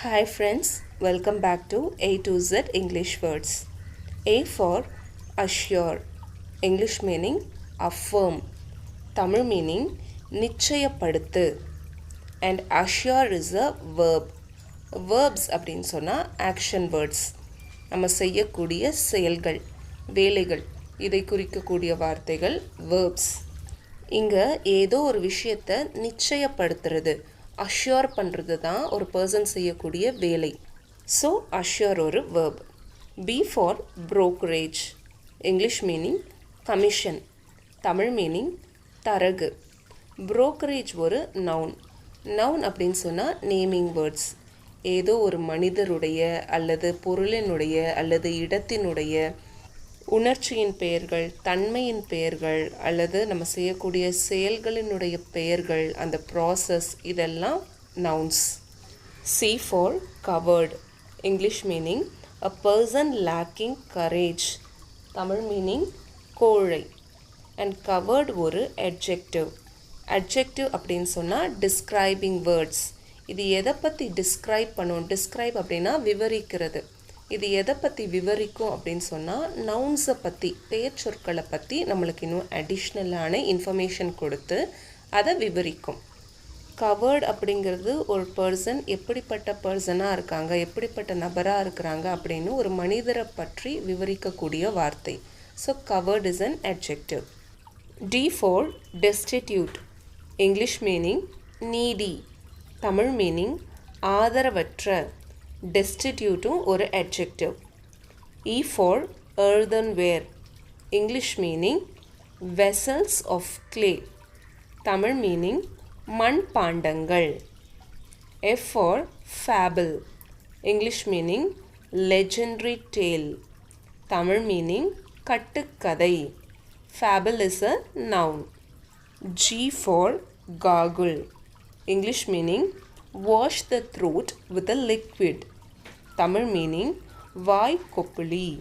Hi friends, welcome back to A to Z English words. A for assure, English meaning affirm, Tamil meaning நிச்சயப்படுத்து. And assure is a verb. Verbs அப்படின்னு சொன்னால் action words. நம்ம செய்யக்கூடிய செயல்கள், வேலைகள், இதை குறிக்கக்கூடிய வார்த்தைகள் verbs. இங்கே ஏதோ ஒரு விஷயத்தை நிச்சயப்படுத்துறது, அஷ்யூர் பண்ணுறது தான் ஒரு பர்சன் செய்யக்கூடிய வேலை. ஸோ அஷ்யூர் ஒரு verb. B for brokerage, English meaning commission, Tamil meaning தரகு. brokerage ஒரு நவுன். நவுன் அப்படின்னு சொன்னால் நேமிங் வேர்ட்ஸ். ஏதோ ஒரு மனிதருடைய அல்லது பொருளினுடைய அல்லது இடத்தினுடைய உணர்ச்சியின் பெயர்கள், தன்மையின் பெயர்கள் அல்லது நம்ம செய்யக்கூடிய செயல்களினுடைய பெயர்கள், அந்த ப்ராசஸ், இதெல்லாம் nouns. C for coward, English meaning a person lacking courage, Tamil meaning கோழை. அண்ட் கவர்டு ஒரு அட்ஜெக்டிவ். அட்ஜெக்டிவ் அப்படின்னு சொன்னால் டிஸ்கிரைபிங் வேர்ட்ஸ். இது எதை பற்றி டிஸ்கிரைப் பண்ணும்? டிஸ்கிரைப் அப்படின்னா விவரிக்கிறது. இது எதை பற்றி விவரிக்கும் அப்படின்னு சொன்னால் நவுன்ஸை பற்றி, பெயர் சொற்களை பற்றி நம்மளுக்கு இன்னும் அடிஷ்னலான இன்ஃபர்மேஷன் கொடுத்து அதை விவரிக்கும். கவர்டு அப்படிங்கிறது ஒரு பர்சன் எப்படிப்பட்ட பர்சனாக இருக்காங்க, எப்படிப்பட்ட நபராக இருக்கிறாங்க அப்படின்னு ஒரு மனிதரை பற்றி விவரிக்கக்கூடிய வார்த்தை. So coward is an adjective. D for destitute, English meaning needy, Tamil meaning ஆதரவற்ற. டெஸ்டிடியூட்டும் ஒரு adjective. E for earthenware, English meaning vessels of clay, Tamil meaning மண் பாண்டங்கள். F for fable, English meaning legendary tale, Tamil meaning கட்டுக்கதை. Fable is a noun. G for gargle, English meaning wash the throat with a liquid, Tamil meaning வாய் கொப்பளி.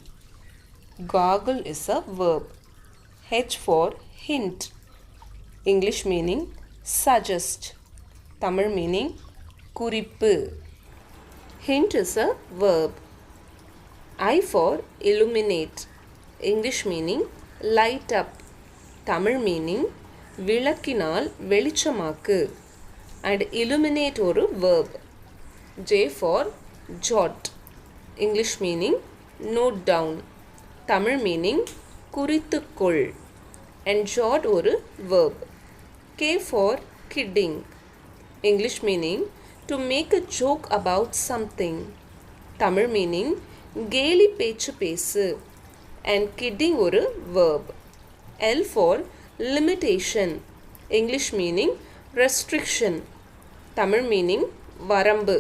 gargle is a verb. H for hint, English meaning suggest, Tamil meaning குறிப்பு. hint is a verb. I for illuminate, English meaning light up, Tamil meaning விளக்கினால் வெளிச்சமாக்கு. and illuminate ஒரு verb. J for jot, English meaning note down, Tamil meaning குறித்துக்கொள். and jot ஒரு verb. K for kidding, English meaning to make a joke about something, Tamil meaning கேலி பேச்சு பேசு. and kidding ஒரு verb. L for limitation, English meaning restriction, Tamil meaning வரம்பு.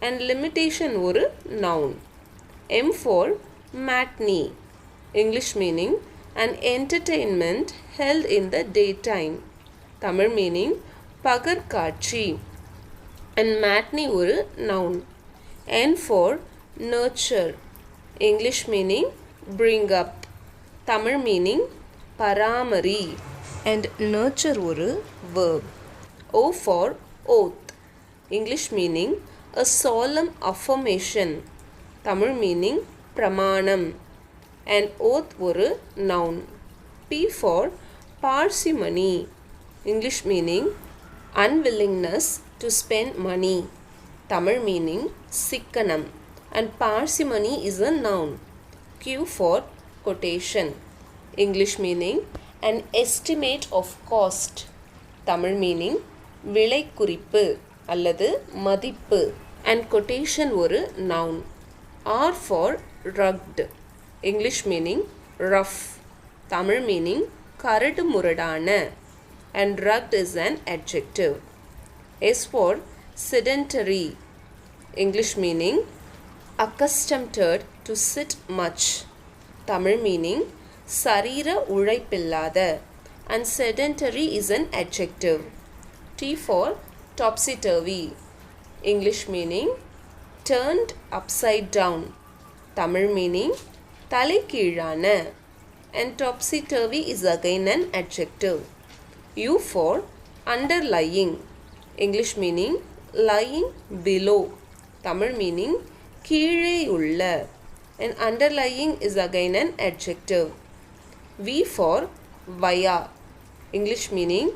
and limitation ஒரு noun. M for matinee, English meaning an entertainment held in the daytime, Tamil meaning பகற்காட்சி. and matinee ஒரு noun. N for nurture, English meaning bring up, Tamil meaning பராமரி. and nurture ஒரு verb. O for oath, English meaning a solemn affirmation, Tamil meaning பிரமாணம். and oath ஒரு noun. P for parsimony, English meaning unwillingness to spend money, Tamil meaning சிக்கனம். and parsimony is a noun. Q for quotation, English meaning an estimate of cost, Tamil meaning விலை குறிப்பு அல்லது மதிப்பு. and quotation ஒரு noun. R for rugged, English meaning rough, Tamil meaning கரடு முரடான. and rugged is an adjective. S for sedentary, English meaning accustomed to sit much, Tamil meaning சரீர உழைப்பில்லாத. and sedentary is an adjective. T for topsy-turvy, English meaning turned upside down, Tamil meaning தலைகீழான. and topsy-turvy is again an adjective. U for underlying, English meaning lying below, Tamil meaning கீழே உள்ள. And underlying is again an adjective. V for via. English meaning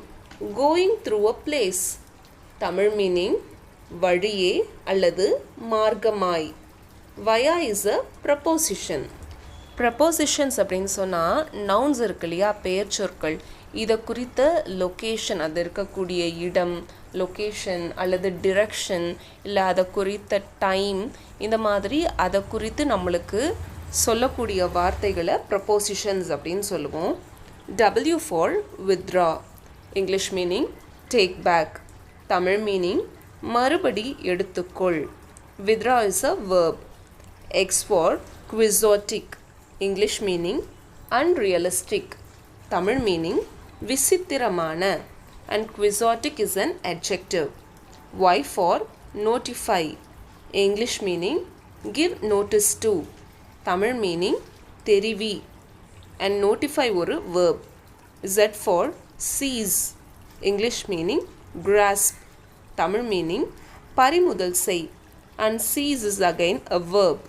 going through a place. Tamil meaning வழியே அல்லது மார்க்கமாய். Via is a preposition. Prepositions அப்படின்னு சொன்னால் nouns இருக்கு இல்லையா, பெயர் சொற்கள், இதை குறித்த லொக்கேஷன், அது இருக்கக்கூடிய இடம், லொக்கேஷன் அல்லது டிரெக்ஷன், இல்லை அதை குறித்த டைம், இந்த மாதிரி அதை குறித்து நம்மளுக்கு சொல்லக்கூடிய வார்த்தைகளை ப்ரப்போசிஷன்ஸ் அப்படின்னு சொல்லுவோம். W for withdraw. English meaning take back. Tamil meaning மறுபடி எடுத்துக்கொள். withdraw is a verb. X for quixotic. English meaning unrealistic. Tamil meaning விசித்திரமான. And quixotic is an adjective. Y for notify. English meaning give notice to. Tamil meaning தெரிவி. And notify ஒரு verb. Z for seize. English meaning grasp. Tamil meaning பறிமுதல் செய். And seize is again a verb.